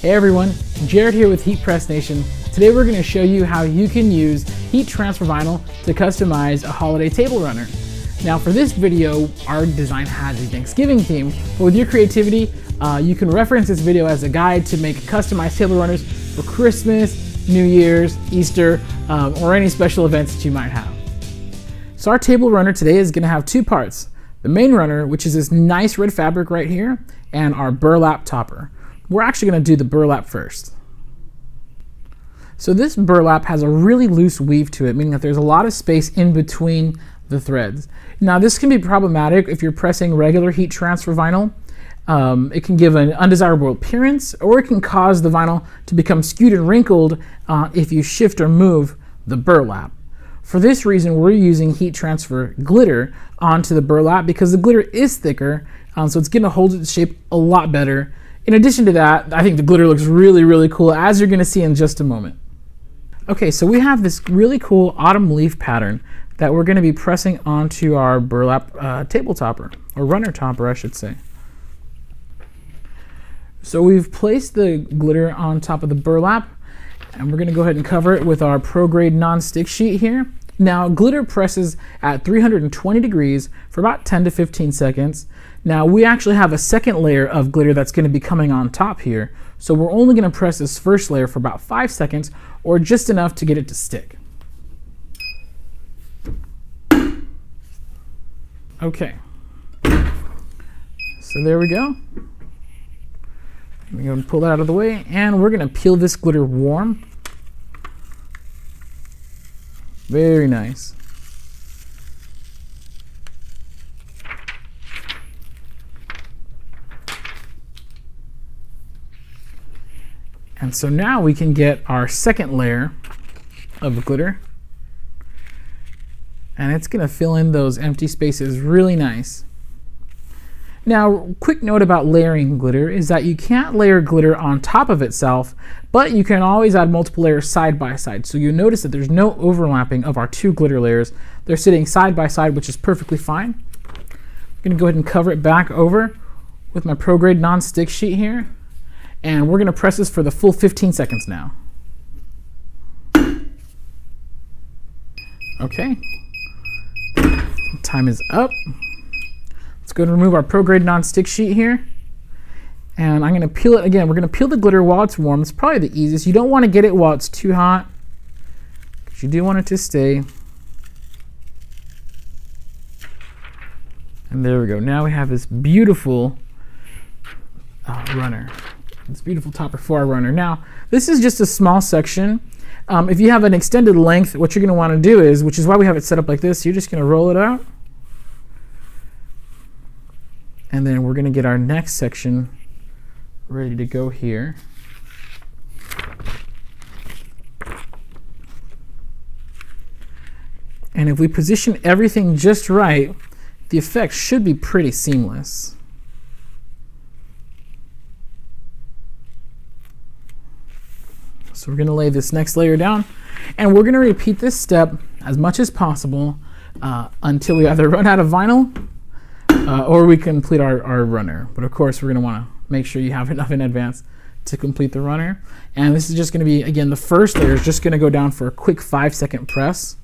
Hey everyone, Jared here with Heat Press Nation. Today we're going to show you how you can use heat transfer vinyl to customize a holiday table runner. Now for this video, our design has a Thanksgiving theme, but with your creativity, you can reference this video as a guide to make customized table runners for Christmas, New Year's, Easter, or any special events that you might have. So our table runner today is going to have two parts. The main runner, which is this nice red fabric right here, and our burlap topper. We're actually going to do the burlap first. So this burlap has a really loose weave to it, meaning that there's a lot of space in between the threads. Now this can be problematic if you're pressing regular heat transfer vinyl. It can give an undesirable appearance, or it can cause the vinyl to become skewed and wrinkled if you shift or move the burlap. For this reason, we're using heat transfer glitter onto the burlap because the glitter is thicker, so it's going to hold its shape a lot better. In addition to that, I think the glitter looks really, really cool, as you're going to see in just a moment. Okay, so we have this really cool autumn leaf pattern that we're going to be pressing onto our burlap table topper, or runner topper, I should say. So we've placed the glitter on top of the burlap, and we're going to go ahead and cover it with our pro-grade non-stick sheet here. Now, glitter presses at 320 degrees for about 10 to 15 seconds. Now, we actually have a second layer of glitter that's going to be coming on top here. So we're only going to press this first layer for about 5 seconds, or just enough to get it to stick. Okay. So there we go. We're going to pull that out of the way, and we're going to peel this glitter warm. Very nice. And so now we can get our second layer of glitter, and it's going to fill in those empty spaces really nice. Now, quick note about layering glitter is that you can't layer glitter on top of itself, but you can always add multiple layers side by side. So you'll notice that there's no overlapping of our two glitter layers. They're sitting side by side, which is perfectly fine. I'm going to go ahead and cover it back over with my pro-grade non-stick sheet here. And we're going to press this for the full 15 seconds now. Okay. Time is up. Let's go ahead and remove our pro-grade non-stick sheet here. And I'm going to peel it again. We're going to peel the glitter while it's warm. It's probably the easiest. You don't want to get it while it's too hot, because you do want it to stay. And there we go. Now we have this beautiful runner. This beautiful topper for our runner. Now, this is just a small section. If you have an extended length, what you're going to want to do is, which is why we have it set up like this, you're just going to roll it out. And then we're going to get our next section ready to go here. And if we position everything just right, the effect should be pretty seamless. So we're going to lay this next layer down, and we're going to repeat this step as much as possible until we either run out of vinyl or we complete our runner. But of course, we're going to want to make sure you have enough in advance to complete the runner. And this is just going to be, again, the first layer is just going to go down for a quick 5-second press.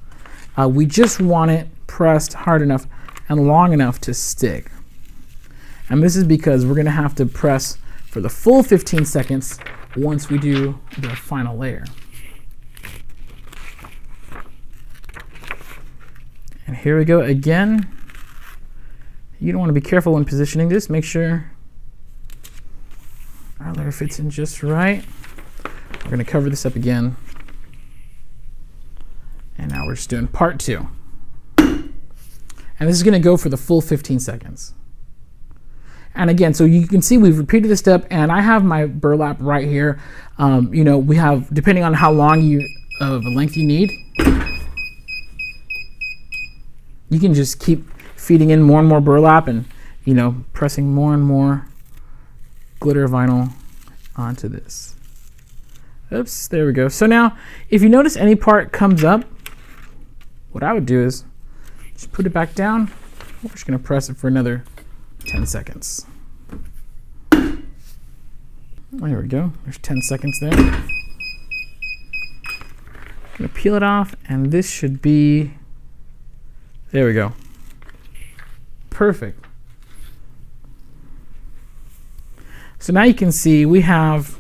We just want it pressed hard enough and long enough to stick. And this is because we're going to have to press for the full 15 seconds once we do the final layer. And here we go again. You don't want to be careful when positioning this. Make sure our layer fits in just right. We're going to cover this up again. And now we're just doing part 2. And this is going to go for the full 15 seconds. And again, so you can see we've repeated this step, and I have my burlap right here. We have, depending on how long of a length you need, you can just keep feeding in more and more burlap and, pressing more and more glitter vinyl onto this. Oops, there we go. So now, if you notice any part comes up, what I would do is just put it back down. We're just going to press it for another 10 seconds. Oh, here we go. There's 10 seconds there. I'm gonna peel it off, and this should be, there we go. Perfect. So now you can see we have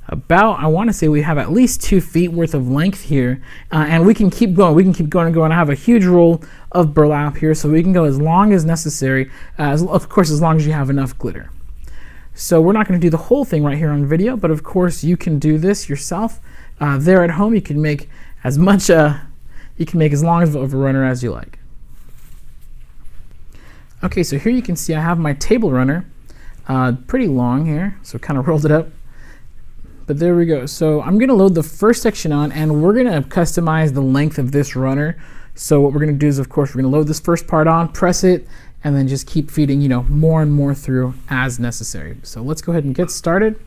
about, I want to say we have at least 2 feet worth of length here, and we can keep going. We can keep going and going. I have a huge roll of burlap here, so we can go as long as necessary, of course, as long as you have enough glitter. So we're not going to do the whole thing right here on video, but of course you can do this yourself. There at home, you can make as much, you can make as long of a runner as you like. Okay, so here you can see I have my table runner, pretty long here, so kind of rolled it up. But there we go. So I'm going to load the first section on, and we're going to customize the length of this runner. So what we're going to do is, of course, we're going to load this first part on, press it, and then just keep feeding, more and more through as necessary. So let's go ahead and get started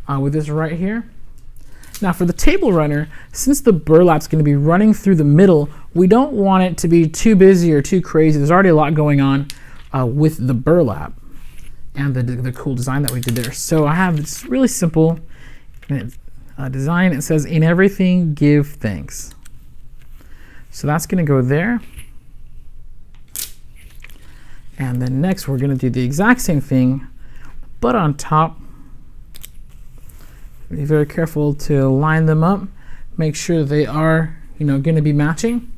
with this right here. Now for the table runner, since the burlap's going to be running through the middle, we don't want it to be too busy or too crazy. There's already a lot going on with the burlap and the cool design that we did there. So I have this really simple design. It says, "In everything, give thanks." So that's going to go there. And then next, we're going to do the exact same thing, but on top. Be very careful to line them up. Make sure they are, going to be matching.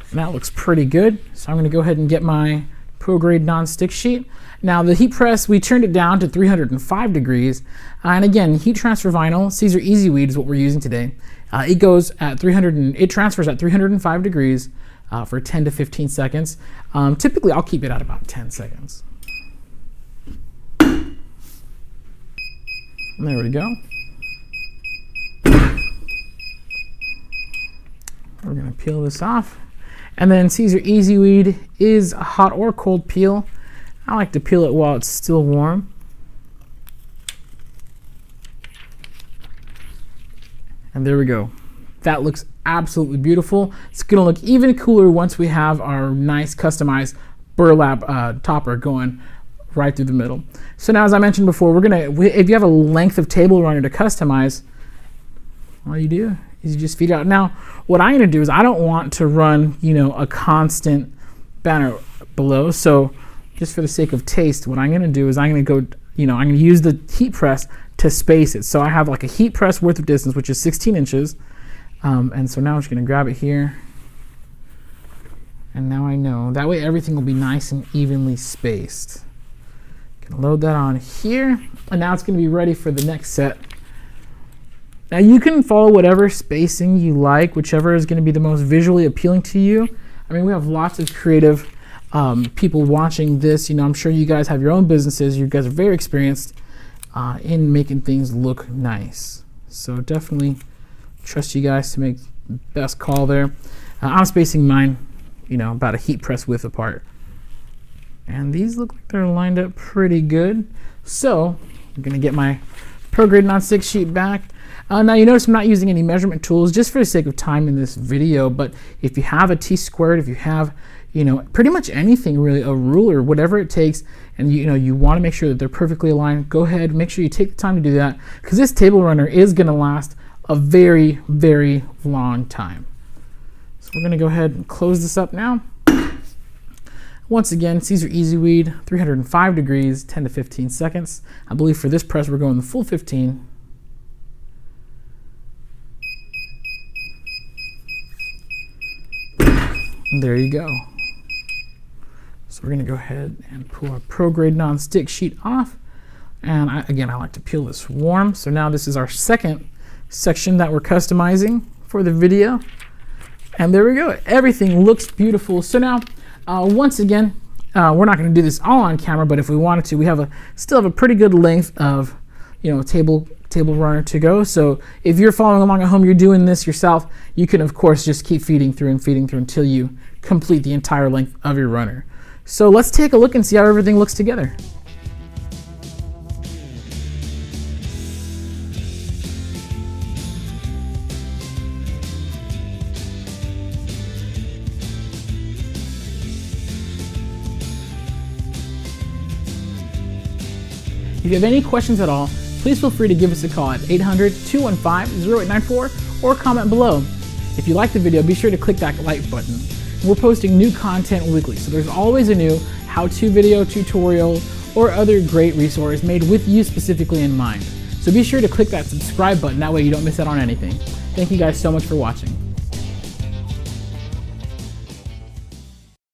And that looks pretty good. So I'm going to go ahead and get my Pro Grade non-stick sheet. Now the heat press, we turned it down to 305 degrees. And again, heat transfer vinyl, Siser Easyweed is what we're using today. It goes at it transfers at 305 degrees for 10 to 15 seconds. Typically, I'll keep it at about 10 seconds. And there we go. We're going to peel this off. And then Siser Easyweed is a hot or cold peel. I like to peel it while it's still warm. And there we go. That looks absolutely beautiful. It's going to look even cooler once we have our nice customized burlap topper going right through the middle. So now, as I mentioned before, if you have a length of table runner to customize, all you do is you just feed it out. Now, what I'm going to do is I don't want to run, a constant banner below. So just for the sake of taste, what I'm going to do is I'm going to go, I'm going to use the heat press to space it. So I have like a heat press worth of distance, which is 16 inches. And so now I'm just going to grab it here. And now I know. That way everything will be nice and evenly spaced. Gonna load that on here. And now it's going to be ready for the next set. Now you can follow whatever spacing you like, whichever is going to be the most visually appealing to you. I mean, we have lots of creative people watching this. I'm sure you guys have your own businesses. You guys are very experienced in making things look nice. So definitely trust you guys to make the best call there. I'm spacing mine, about a heat press width apart. And these look like they're lined up pretty good. So I'm going to get my Pro Grade non-stick sheet back. Now you notice I'm not using any measurement tools just for the sake of time in this video, but if you have a T-squared, if you have, pretty much anything really, a ruler, whatever it takes, and you want to make sure that they're perfectly aligned, go ahead, make sure you take the time to do that, because this table runner is going to last a very, very long time. So we're going to go ahead and close this up now. Once again, Siser Easyweed, 305 degrees, 10 to 15 seconds. I believe for this press we're going the full 15. And there you go. So we're going to go ahead and pull our Pro Grade non-stick sheet off. And again, I like to peel this warm. So now this is our second section that we're customizing for the video. And there we go. Everything looks beautiful. So now, once again, we're not going to do this all on camera, but if we wanted to, we still have a pretty good length of, table runner to go. So if you're following along at home, you're doing this yourself, you can of course just keep feeding through until you complete the entire length of your runner. So let's take a look and see how everything looks together. If you have any questions at all, please feel free to give us a call at 800-215-0894 or comment below. If you like the video, be sure to click that like button. We're posting new content weekly, so there's always a new how-to video, tutorial, or other great resource made with you specifically in mind. So be sure to click that subscribe button, that way you don't miss out on anything. Thank you guys so much for watching.